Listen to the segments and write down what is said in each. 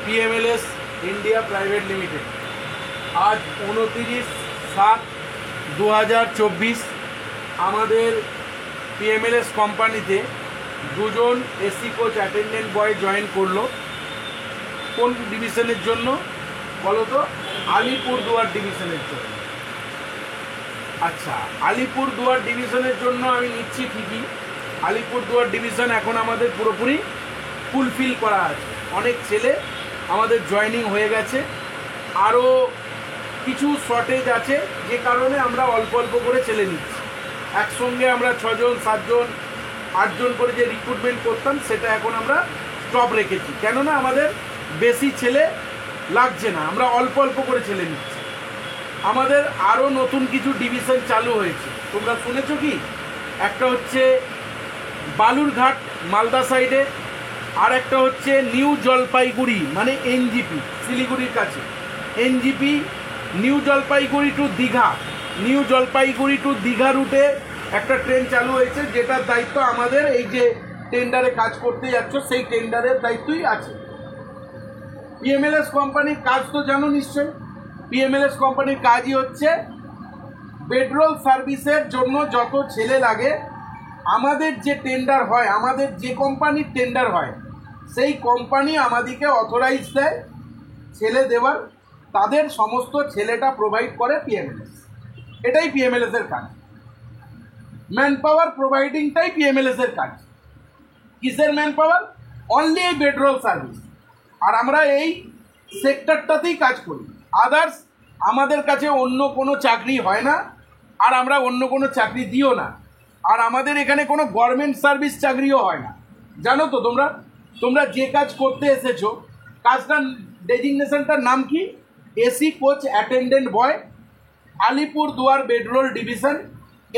PMLS India private limited. আজ 29/7/2024 আমাদের PMLS কোম্পানিতে দুজন এসি কোচ অ্যাটেন্ডেন্ট বয় জয়েন করলো। কোন ডিভিশনের জন্য বলো তো? আলিপুরদুয়ার ডিভিশনের জন্য। আচ্ছা, আলিপুরদুয়ার ডিভিশনের জন্য আমি নিচ্ছি ঠিকই। আলিপুরদুয়ার ডিভিশন এখন আমাদের পুরোপুরি ফুলফিল করা আছে। অনেক ছেলে আমাদের জয়েনিং হয়ে গেছে, আরও কিছু শর্টেজ আছে, যে কারণে আমরা অল্প অল্প করে ছেলে নিচ্ছি। একসঙ্গে আমরা 6 জন 7 জন 8 জন করে যে রিক্রুটমেন্ট করতাম সেটা এখন আমরা স্টপ রেখেছি, কেননা আমাদের বেশি ছেলে লাগছে না, আমরা অল্প অল্প করে ছেলে নিচ্ছি। আমাদের আরও নতুন কিছু ডিভিশন চালু হয়েছে, তোমরা শুনেছো কি? একটা হচ্ছে বালুরঘাট মালদা সাইডে, আর একটা হচ্ছে নিউ জলপাইগুড়ি মানে এনজিপি, শিলিগুড়ির কাছে NJP, New Jalpaiguri to Digha, New Jalpaiguri to Digha রুটে একটা ট্রেন চালু হয়েছে, যেটার দায়িত্ব আমাদের এই যে টেন্ডারে কাজ করতে যাচ্ছ সেই টেন্ডারের দায়িত্বই আছে। পিএমএলএস কোম্পানির কাজ তো জানো নিশ্চয়ই। পিএমএলএস কোম্পানির কাজই হচ্ছে পেট্রোল সার্ভিসের জন্য যত ছেলে লাগে, আমাদের যে টেন্ডার হয়, আমাদের যে কোম্পানির টেন্ডার হয়, সেই কোম্পানি আমাদেরকে অথরাইজ দেয় ছেলে দেওয়ার, তাদের সমস্ত ছেলেটা প্রোভাইড করে পিএমএলএস। এটাই পিএমএলএস এর কাজ। ম্যান পাওয়ার প্রোভাইডিংটাই পিএমএলএস এর কাজ। কিসের ম্যান পাওয়ার? অনলি এই পেট্রোল সার্ভিস। আর আমরা এই সেক্টরটাতেই কাজ করি। আদার্স আমাদের কাছে অন্য কোনো চাকরি হয় না, আর আমরা অন্য কোনো চাকরি দিও না। আর আমাদের এখানে কোনো গভর্নমেন্ট সার্ভিস চাকরিও হয় না, জানো তো তোমরা? তোমরা যে কাজ করতে এসেছো, কাজটার ডেজিগনেশনটার নাম কি? এসি কোচ অ্যাটেন্ডেন্ট বয়, আলিপুরদুয়ার বেডরোল ডিভিশন।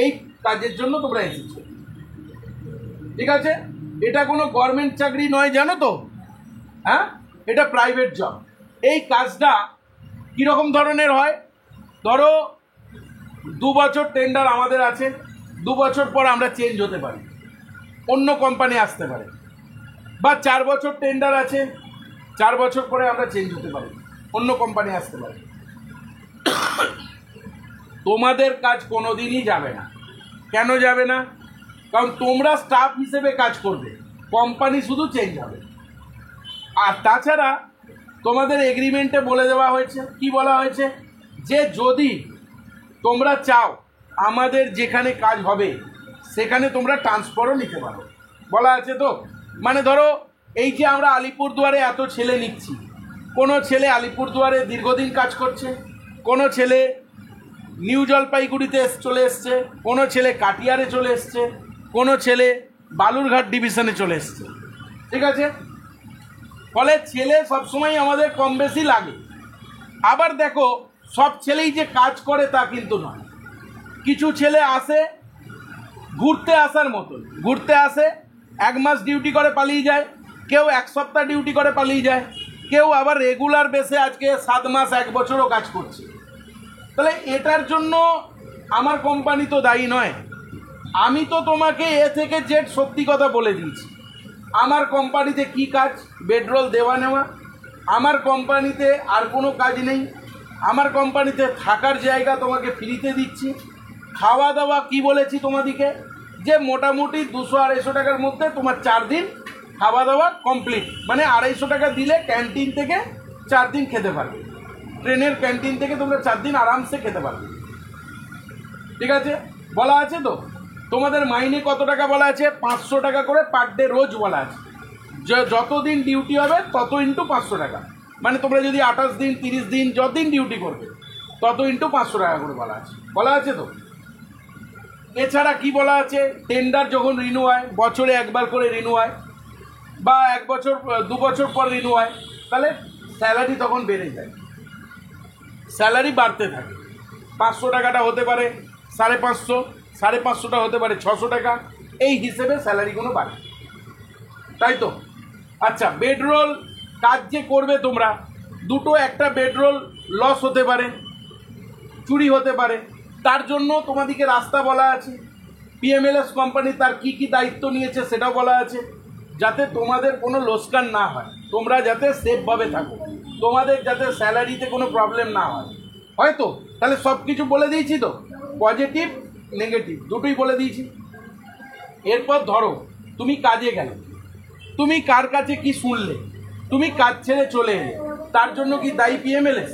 এই কাজের জন্য তোমরা এসেছো, ঠিক আছে? এটা কোনো গভর্নমেন্ট চাকরি নয়, জানো তো? হ্যাঁ, এটা প্রাইভেট জব। এই কাজটা কীরকম ধরনের হয়? ধরো 2 বছর টেন্ডার আমাদের আছে, 2 বছর পর আমরা চেঞ্জ হতে পারি, অন্য কোম্পানি আসতে পারে। বা 4 বছর টেন্ডার আছে, 4 বছর পরে আমরা চেঞ্জ হতে পারি, অন্য কোম্পানি আসতে পারে। তোমাদের কাজ কোনো দিনই যাবে না। কেন যাবে না? কারণ তোমরা স্টাফ হিসেবে কাজ করবে, কোম্পানি শুধু চেঞ্জ হবে। আর তাছাড়া তোমাদের এগ্রিমেন্টে বলে দেওয়া হয়েছে, কি বলা হয়েছে? যে যদি তোমরা চাও আমাদের যেখানে কাজ হবে সেখানে তোমরা ট্রান্সফারও নিতে পারো, বলা আছে তো। মানে ধরো এই যে আমরা আলিপুরদুয়ারে এত ছেলে নিচ্ছি, কোনো ছেলে আলিপুরদুয়ারে দীর্ঘদিন কাজ করছে, কোনো ছেলে নিউ জলপাইগুড়িতে চলে এসছে, কোনো ছেলে কাটিয়ারে চলে এসছে, কোনো ছেলে বালুরঘাট ডিভিশনে চলে এসছে, ঠিক আছে? ফলে ছেলে সবসময় আমাদের কম বেশি লাগে। আবার দেখো, সব ছেলেই যে কাজ করে তা কিন্তু নয়। কিছু ছেলে আসে ঘুরতে আসার মতন, ঘুরতে আসে, 1 মাস ডিউটি করে পালিয়ে যায়, কেউ 1 সপ্তাহ ডিউটি করে পালিয়ে যায়, কেউ আবার রেগুলার বেসে আজকে 7 মাস 1 বছরও কাজ করছে। তাহলে এটার জন্য আমার কোম্পানি তো দায়ী নয়। আমি তো তোমাকে এ থেকে জেড সত্যি কথা বলে দিয়েছি। আমার কোম্পানিতে কি কাজ? বেডরোল দেওয়া নেওয়া। আমার কোম্পানিতে আর কোনো কাজ নেই। আমার কোম্পানিতে থাকার জায়গা তোমাকে ফ্রিতে দিচ্ছি। খাওয়া দাওয়া কি বলেছি তোমাদিকে? যে মোটামুটি 200-250 টাকার মধ্যে তোমার 4 দিন খাওয়া দাওয়া কমপ্লিট। মানে 250 টাকা দিলে ক্যান্টিন থেকে 4 দিন খেতে পারবে। ট্রেনের ক্যান্টিন থেকে তোমরা 4 দিন আরামসে খেতে পারবে, ঠিক আছে? বলা আছে তো। তোমাদের মাইনে কত টাকা বলা আছে? 500 টাকা করে পার ডে রোজ বলা আছে। যতদিন ডিউটি হবে তত ইন্টু 500 টাকা। মানে তোমরা যদি 28 দিন 30 দিন যতদিন ডিউটি করবে তত ইন্টু 500 টাকা করে বলা আছে তো। এছাড়া কি বলা আছে? টেন্ডার যখন রিনিউ হয়, বছরে একবার করে রিনিউ হয়, বা 1 বছর 2 বছর পর রিনিউ হয়, তাহলে স্যালারি তখন বেড়ে যায়, স্যালারি বাড়তে থাকে। 500 টাকাটা হতে পারে 550, 550টা হতে পারে 600 টাকা, এই হিসেবে স্যালারিগুলো বাড়ে, তাই তো? আচ্ছা, বেডরোল কাজ যে করবে তোমরা, দুটো একটা বেডরোল লস হতে পারে, চুরি হতে পারে, তার জন্য তোমাদেরকে রাস্তা বলা আছে। পিএমএলএস কোম্পানি তার কি কি দায়িত্ব নিয়েছে সেটাও বলা আছে। যাতে তোমাদের কোনো লোকসান না হয়, তোমরা যাতে সেফভাবে থাকো, তোমাদের যাতে স্যালারিতে কোনো প্রবলেম না হয়। হয়তো তাহলে সব কিছু বলে দিয়েছি তো, পজিটিভ নেগেটিভ দুটোই বলে দিয়েছি। এরপর ধরো তুমি কাজে গেলে, তুমি কার কাছে কি শুনলে, তুমি কাজ ছেড়ে চলে এলে, তার জন্য কি দায়ী পিএমএলএস?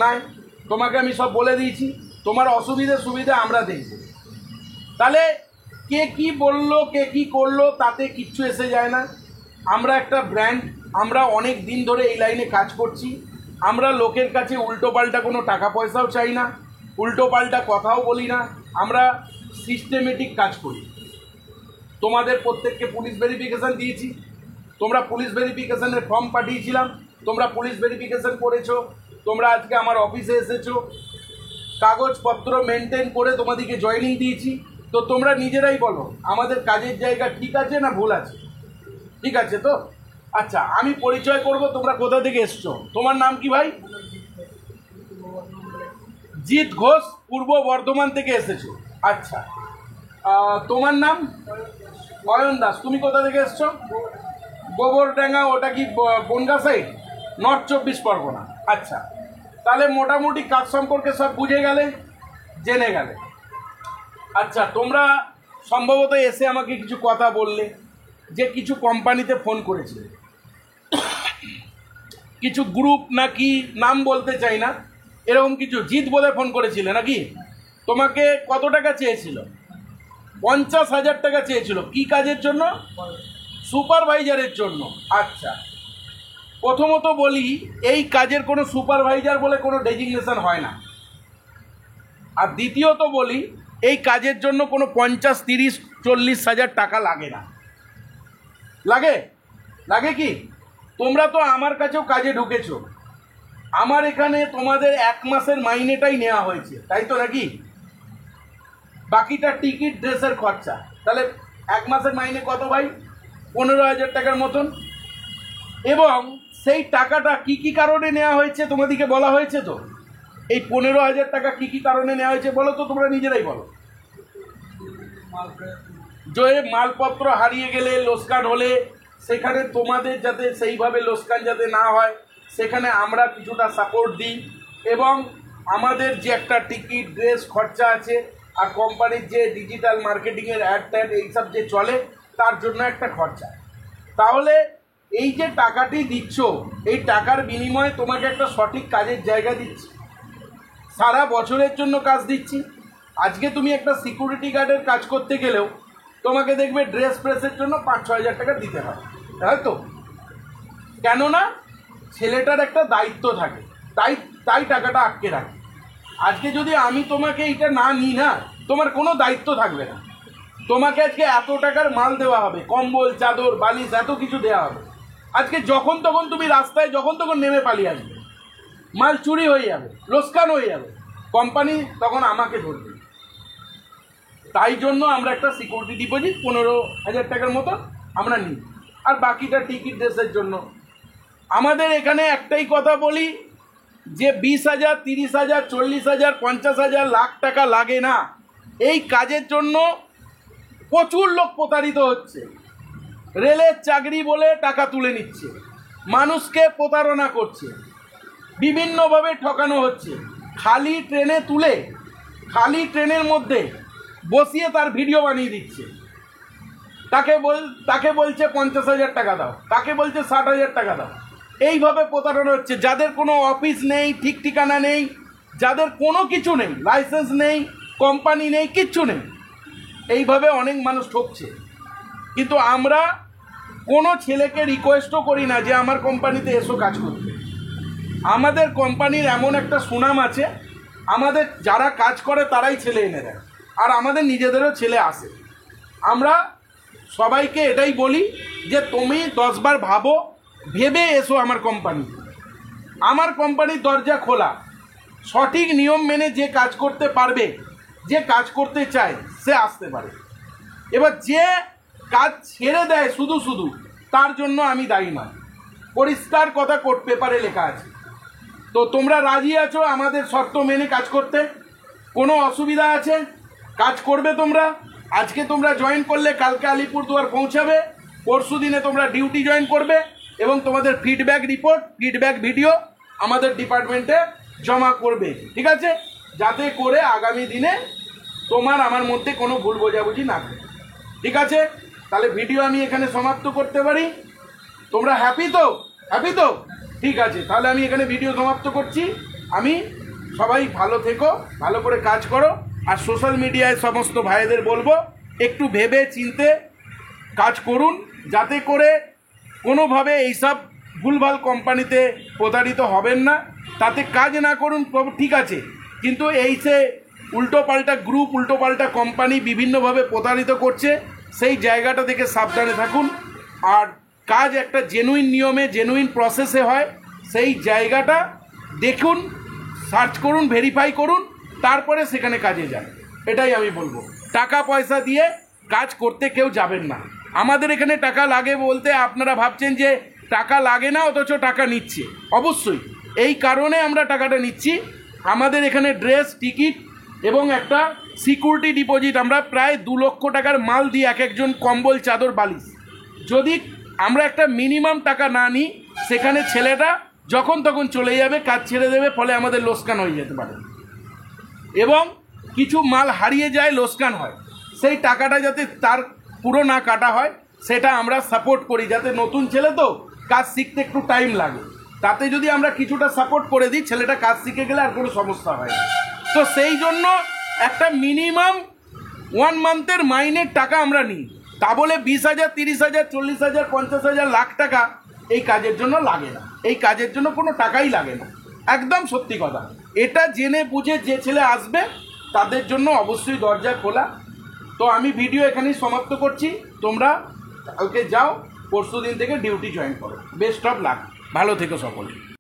নাই, তোমাকে আমি সব বলে দিয়েছি, তোমার অসুবিধে সুবিধা আমরা দেখব। তাহলে কে কি বললো, কে কি করলো, তাতে কিচ্ছু এসে যায় না। আমরা একটা ব্র্যান্ড, আমরা অনেক দিন ধরে এই লাইনে কাজ করছি। আমরা লোকের কাছে উল্টোপাল্টা কোনো টাকা পয়সাও চাই না, উল্টোপাল্টা কথাও বলি না, আমরা সিস্টেমেটিক কাজ করি। তোমাদের প্রত্যেককে পুলিশ ভেরিফিকেশান দিয়েছি, তোমরা পুলিশ ভেরিফিকেশানের ফর্ম পাঠিয়েছিলাম, তোমরা পুলিশ ভেরিফিকেশান করেছো, তোমরা আজকে আমার অফিসে এসেছো, কাগজপত্র মেনটেন করে তোমাদেরকে জয়েনিং দিয়েছি। তো তোমরা নিজেরাই বলো আমাদের কাজের জায়গা ঠিক আছে না ভুল আছে? ঠিক আছে তো? আচ্ছা, আমি পরিচয় করব, তোমরা কোথা থেকে এসছো? তোমার নাম কি ভাই? জিৎ ঘোষ, পূর্ব বর্ধমান থেকে এসেছো। আচ্ছা, তোমার নাম? অয়ন দাস। তুমি কোথা থেকে এসছো? গোবরডাঙ্গা, ওটা কি বনগা সাইড, নর্থ 24 পরগনা। আচ্ছা, তাহলে মোটামুটি কাজ সম্পর্কে সব বুঝে গেলে, জেনে গেলে। আচ্ছা, তোমরা সম্ভবত এসে আমাকে কিছু কথা বললে যে কিছু কোম্পানিতে ফোন করেছিলে, কিছু গ্রুপ নাকি, নাম বলতে চাই না, এরকম কিছু। জিৎ বোধহয় ফোন করেছিলে নাকি? তোমাকে কত টাকা চেয়েছিল? 50,000 টাকা চেয়েছিল। কি কাজের জন্য? সুপারভাইজারের জন্য। আচ্ছা, প্রথমত বলি, এই কাজের কোনো সুপারভাইজার বলে কোনো ডেজিগনেশন হয় না। আর দ্বিতীয়ত বলি, এই কাজের জন্য কোনো 50, 30, 40,000 টাকা লাগে না। লাগে? লাগে কি? তোমরা তো আমার কাছেও কাজে ঢুকেছো, আমার এখানে তোমাদের 1 মাসের মাইনেটাই নেওয়া হয়েছে, তাই তো নাকি? বাকিটা টিকিট, ড্রেসের খরচা। তাহলে 1 মাসের মাইনে কত ভাই? 15,000 টাকার মতন। এবং সেই টাকাটা কি কি কারণে নেওয়া হয়েছে তোমাদেরকে বলা হয়েছে তো? এই 15,000 টাকা কি কি কারণে নেওয়া হয়েছে বলো তো, তোমরা নিজেরাই বলো। যে মালপত্র হারিয়ে গেলে, লোকসান হলে, সেখানে তোমাদের যাতে সেইভাবে লোকসান যাতে না হয়, সেখানে আমরা কিছুটা সাপোর্ট দিই। এবং আমাদের যে একটা টিকিট, ড্রেস খরচা আছে, আর কোম্পানির যে ডিজিটাল মার্কেটিংয়ের অ্যাড ট্যাড এইসব যে চলে, তার জন্য একটা খরচা। তাহলে এই যে টাকাটি দিচ্ছ, এই টাকার বিনিময়ে তোমাকে একটা সঠিক কাজের জায়গা দিচ্ছি, সারা বছরের জন্য কাজ দিচ্ছি। আজকে তুমি একটা সিকিউরিটি গার্ডের কাজ করতে গেলেও তোমাকে দেখবে ড্রেস প্রেসের জন্য 5-6 হাজার টাকা দিতে হয়, হয়তো। কেননা ছেলেটার একটা দায়িত্ব থাকে, তাই টাকাটা আটকে রাখে। আজকে যদি আমি তোমাকে এইটা না নিই না, তোমার কোনো দায়িত্ব থাকবে না। তোমাকে আজকে এত টাকার মাল দেওয়া হবে, কম্বল, চাদর, বালিশ, এত কিছু দেওয়া হবে। আজকে যখন তখন তুমি রাস্তায় যখন তখন নেমে পালিয়ে আসবে, মাল চুরি হয়ে যাবে, লোকসান হয়ে যাবে, কোম্পানি তখন আমাকে ধরবে। তাই জন্য আমরা একটা সিকিউরিটি ডিপোজিট 15,000 টাকার মতো আমরা নিই, আর বাকিটা টিকিট, ড্রেসের জন্য। আমাদের এখানে একটাই কথা বলি যে 20,000, 30,000, 40,000, 50,000, লাখ টাকা লাগে না। এই কাজের জন্য প্রচুর লোক প্রতারিত হচ্ছে। রেলের চাকরি বলে টাকা তুলে নিচ্ছে, মানুষকে প্রতারণা করছে, বিভিন্নভাবে ঠকানো হচ্ছে। খালি ট্রেনে তুলে, খালি ট্রেনের মধ্যে বসিয়ে তার ভিডিও বানিয়ে দিচ্ছে। তাকে বলছে 50,000 টাকা দাও, তাকে বলছে 60,000 টাকা দাও। এইভাবে প্রতারণা হচ্ছে। যাদের কোনো অফিস নেই, ঠিক ঠিকানা নেই, যাদের কোনো কিছু নেই, লাইসেন্স নেই, কোম্পানি নেই, কিচ্ছু নেই, এইভাবে অনেক মানুষ ঠকছে। কিন্তু আমরা কোনো ছেলেকে রিকোয়েস্টও করি না যে আমার কোম্পানিতে এসো কাজ করতে। আমাদের কোম্পানির এমন একটা সুনাম আছে, আমাদের যারা কাজ করে তারাই ছেলে এনে দেয়, আর আমাদের নিজেদেরও ছেলে আসে। আমরা সবাইকে এটাই বলি যে তুমি 10 বার ভাবো, ভেবে এসো আমার কোম্পানি। আমার কোম্পানির দরজা খোলা, সঠিক নিয়ম মেনে যে কাজ করতে পারবে, যে কাজ করতে চায়, সে আসতে পারে। এবার যে কাজ ছেড়ে দেয় শুধু শুধু, তার জন্য আমি দায়ী নয়। পরিষ্কার কথা কোর্ট পেপারে লেখা আছে। তো তোমরা রাজি আছো আমাদের শর্ত মেনে কাজ করতে? কোনো অসুবিধা আছে? কাজ করবে তোমরা? আজকে তোমরা জয়েন করলে কালকে আলিপুরদুয়ার পৌঁছাবে, পরশু দিনে তোমরা ডিউটি জয়েন করবে এবং তোমাদের ফিডব্যাক রিপোর্ট, ফিডব্যাক ভিডিও আমাদের ডিপার্টমেন্টে জমা করবে, ঠিক আছে? যাতে করে আগামী দিনে তোমার আমার মধ্যে কোনো ভুল বোঝাবুঝি না থাকে, ঠিক আছে? তাহলে ভিডিও আমি এখানে সমাপ্ত করতে পারি। তোমরা হ্যাপি তো? হ্যাপি তো? ঠিক আছে, তাহলে আমি এখানে ভিডিও সমাপ্ত করছি। আমি সবাই ভালো থেকো, ভালো করে কাজ করো। আর সোশ্যাল মিডিয়ায় সমস্ত ভাইদের বলবো একটু ভেবে চিনতে কাজ করুন, যাতে করে কোনোভাবে এইসব ভুলভাল কোম্পানিতে প্রতারিত হবেন না। তাতে কাজ না করুন ঠিক আছে, কিন্তু এই সে উল্টোপাল্টা গ্রুপ, উল্টোপাল্টা কোম্পানি বিভিন্নভাবে প্রতারিত করছে, সেই জায়গাটা থেকে সাবধানে থাকুন। আর কাজ একটা জেনুইন নিয়মে, জেনুইন প্রসেসে হয়, সেই জায়গাটা দেখুন, সার্চ করুন, ভেরিফাই করুন, তারপরে সেখানে কাজে যান। এটাই আমি বলবো। টাকা পয়সা দিয়ে কাজ করতে কেউ যাবেন না। আমাদের এখানে টাকা লাগে বলতে আপনারা ভাবছেন যে টাকা লাগে না, অথচ টাকা নিচ্ছে। অবশ্যই এই কারণে আমরা টাকাটা নিচ্ছি। আমাদের এখানে ড্রেস, টিকিট এবং একটা সিকিউরিটি ডিপোজিট, আমরা প্রায় 2 লক্ষ টাকার মাল দিই এক একজন, কম্বল, চাদর, বালিশ। যদি আমরা একটা মিনিমাম টাকা না নিই, সেখানে ছেলেটা যখন তখন চলে যাবে, কাজ ছেড়ে দেবে, ফলে আমাদের লোকসান হয়ে যেতে পারে। এবং কিছু মাল হারিয়ে যায়, লোকসান হয়, সেই টাকাটা যাতে তার পুরো না কাটা হয়, সেটা আমরা সাপোর্ট করি। যাতে নতুন ছেলে তো কাজ শিখতে একটু টাইম লাগে, তাতে যদি আমরা কিছুটা সাপোর্ট করে দিই, ছেলেটা কাজ শিখে গেলে আর কোনো সমস্যা হয় না। তো সেই জন্য একটা মিনিমাম 1 মান্থের মাইনের টাকা আমরা নিই। তা বলে 20,000, 30,000, 40,000, 50,000, লাখ টাকা এই কাজের জন্য লাগে না। এই কাজের জন্য কোনো টাকাই লাগে না, একদম সত্যি কথা। এটা জেনে বুঝে যে ছেলে আসবে তাদের জন্য অবশ্যই দরজা খোলা। তো আমি ভিডিও এখানেই সমাপ্ত করছি। তোমরা কালকে যাও, পরশু দিন থেকে ডিউটি জয়েন করো। বেস্ট অফ লাক, ভালো থেকো সকলে।